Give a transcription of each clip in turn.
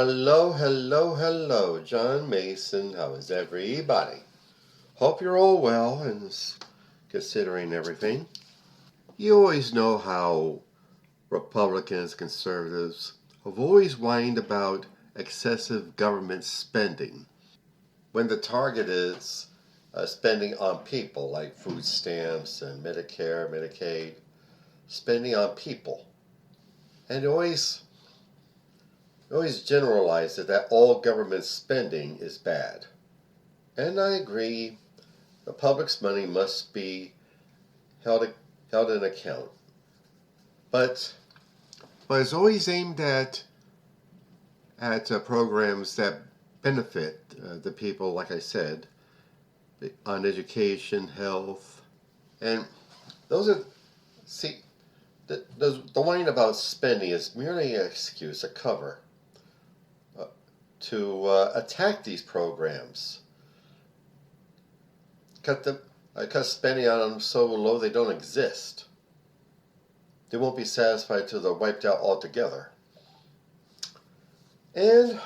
Hello, hello, hello, John Mason. How is everybody? Hope you're all well and considering everything. You always know how Republicans, conservatives have always whined about excessive government spending when the target is spending on people like food stamps and Medicare, Medicaid, spending on people. And always generalize it that all government spending is bad. And I agree, the public's money must be held in account. But it's always aimed at programs that benefit the people, like I said, on education, health, and those are the whine about spending is merely an excuse, a cover to attack these programs. Cut spending on them so low they don't exist. They won't be satisfied till they're wiped out altogether. And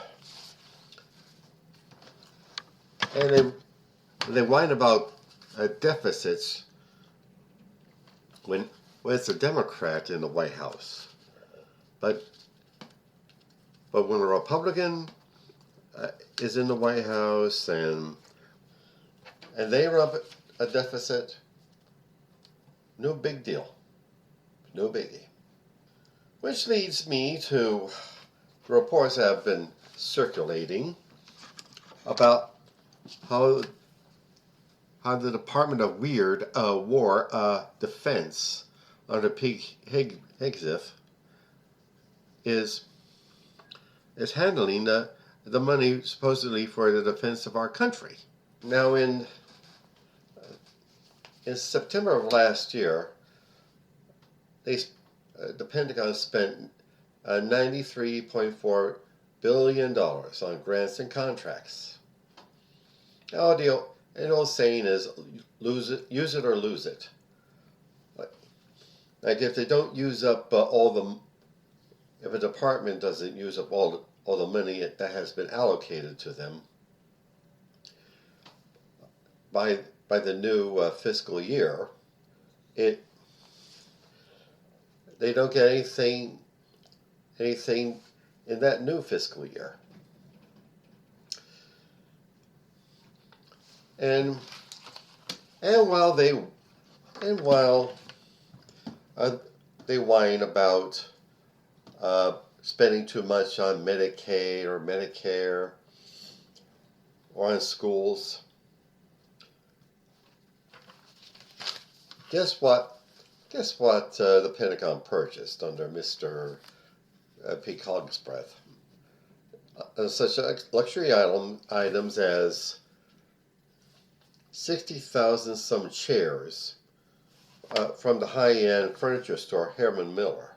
they whine about deficits when it's a Democrat in the White House. But when a Republican is in the White House and they rub a deficit, no big deal. No biggie. Which leads me to the reports that have been circulating about how the Department of War Defense under Pete Hegseth is handling the money supposedly for the defense of our country. Now, in September of last year, the Pentagon spent $93.4 billion on grants and contracts. Now, the old saying is, use it or lose it. Like if they don't use up if a department doesn't use up all the money that has been allocated to them by the new fiscal year, they don't get anything in that new fiscal year. And while they whine about spending too much on Medicaid or Medicare or on schools, guess what the Pentagon purchased under Mr. Pete Hegseth? Such luxury items as 60,000 some chairs from the high-end furniture store Herman Miller,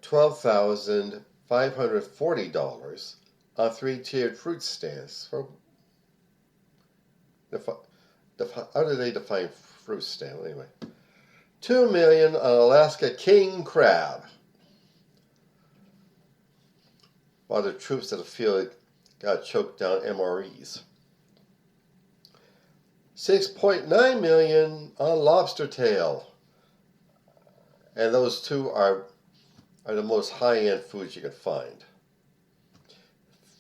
$12,540 on 3-tiered fruit stands. How do they define fruit stand anyway? $2 million on Alaska king crab, while the troops of the field got choked down MREs. $6.9 million on lobster tail, and those two are the most high-end foods you can find.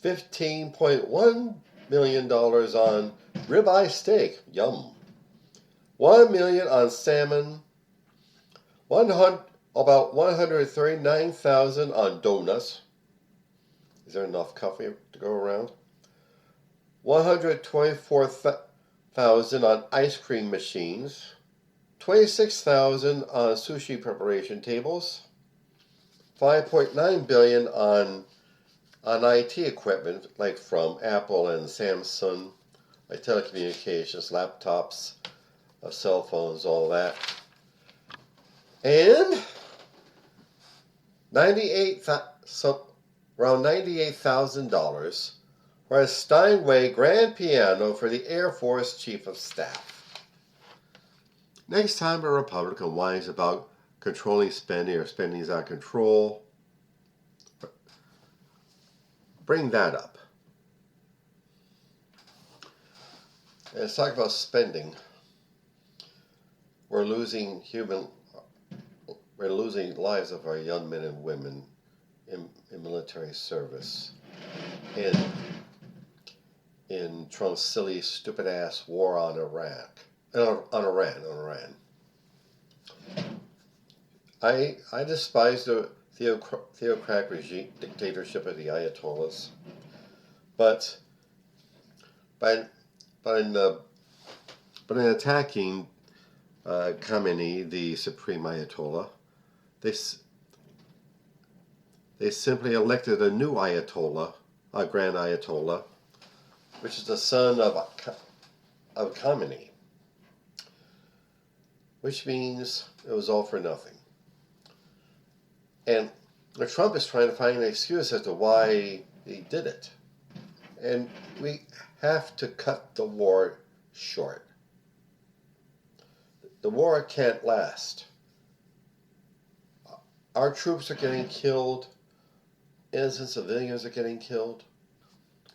$15.1 million on ribeye steak, yum. $1 million on salmon. About $139,000 on donuts. Is there enough coffee to go around? $124,000 on ice cream machines. $26,000 on sushi preparation tables. $5.9 billion on IT equipment, like from Apple and Samsung, like telecommunications, laptops, cell phones, all that. And around $98,000 for a Steinway grand piano for the Air Force Chief of Staff. Next time a Republican whines about controlling spending or spending is out of control, bring that up. And let's talk about spending. We're losing lives of our young men and women in military service in Trump's silly, stupid ass war on Iran. I despise the theocratic regime dictatorship of the Ayatollahs, but in attacking Khamenei, the supreme Ayatollah, they simply elected a new Ayatollah, a Grand Ayatollah, which is the son of Khamenei, which means it was all for nothing. And Trump is trying to find an excuse as to why he did it. And we have to cut the war short. The war can't last. Our troops are getting killed. Innocent civilians are getting killed.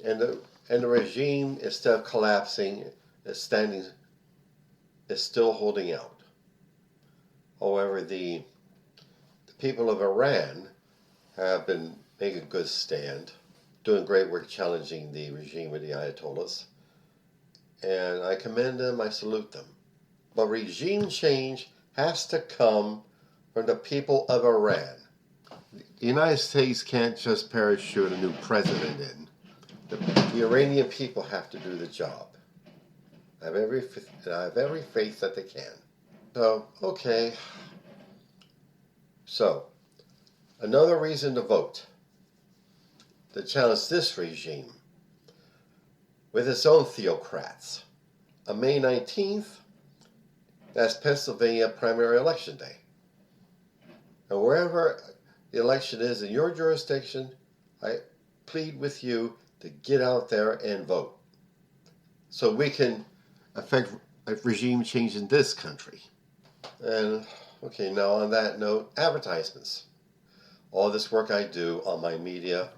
And the regime, instead of collapsing, is still holding out. However, the people of Iran have been making a good stand, doing great work challenging the regime of the Ayatollahs. And I commend them, I salute them. But regime change has to come from the people of Iran. The United States can't just parachute a new president in. The Iranian people have to do the job. I have every faith that they can. So, okay. So, another reason to vote. To challenge this regime with its own theocrats. On May 19th, that's Pennsylvania primary election day. And wherever the election is in your jurisdiction, I plead with you to get out there and vote so we can affect regime change in this country. And, okay, now on that note, advertisements. All this work I do on my media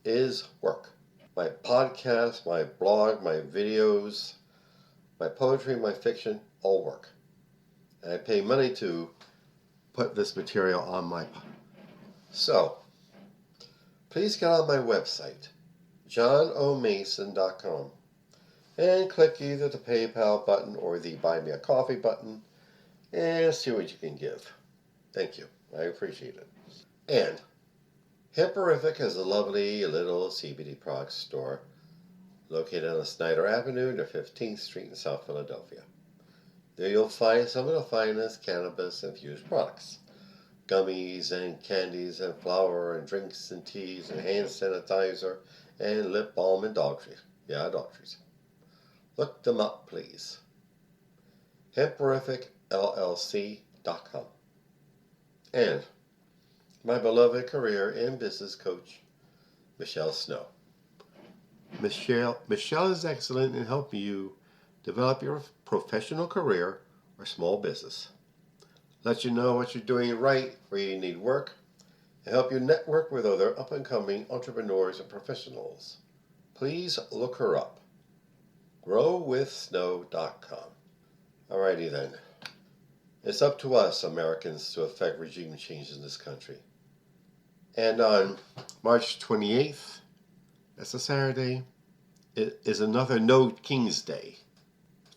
is work. My podcast, my blog, my videos, my poetry, my fiction, all work. And I pay money to put this material on my podcast. So, please get on my website, johnomason.com, and click either the PayPal button or the Buy Me a Coffee button, and see what you can give. Thank you. I appreciate it. And Hemperific is a lovely little CBD product store located on Snyder Avenue near 15th Street in South Philadelphia. There you'll find some of the finest cannabis-infused products. Gummies and candies and flour and drinks and teas and hand sanitizer and lip balm and dog trees. Yeah, dog trees. Look them up, please. HemperificLLC.com. And my beloved career and business coach, Michelle Snow. Michelle is excellent in helping you develop your professional career or small business. Let you know what you're doing right where you need work, and help you network with other up-and-coming entrepreneurs and professionals. Please look her up. GrowWithSnow.com. Alrighty then. It's up to us, Americans, to effect regime change in this country. And on March 28th, that's a Saturday, it is another No Kings Day.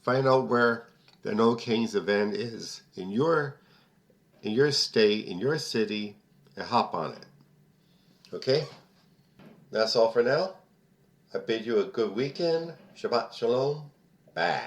Find out where the No Kings event is in your state, in your city, and hop on it. Okay? That's all for now. I bid you a good weekend. Shabbat Shalom. Bye.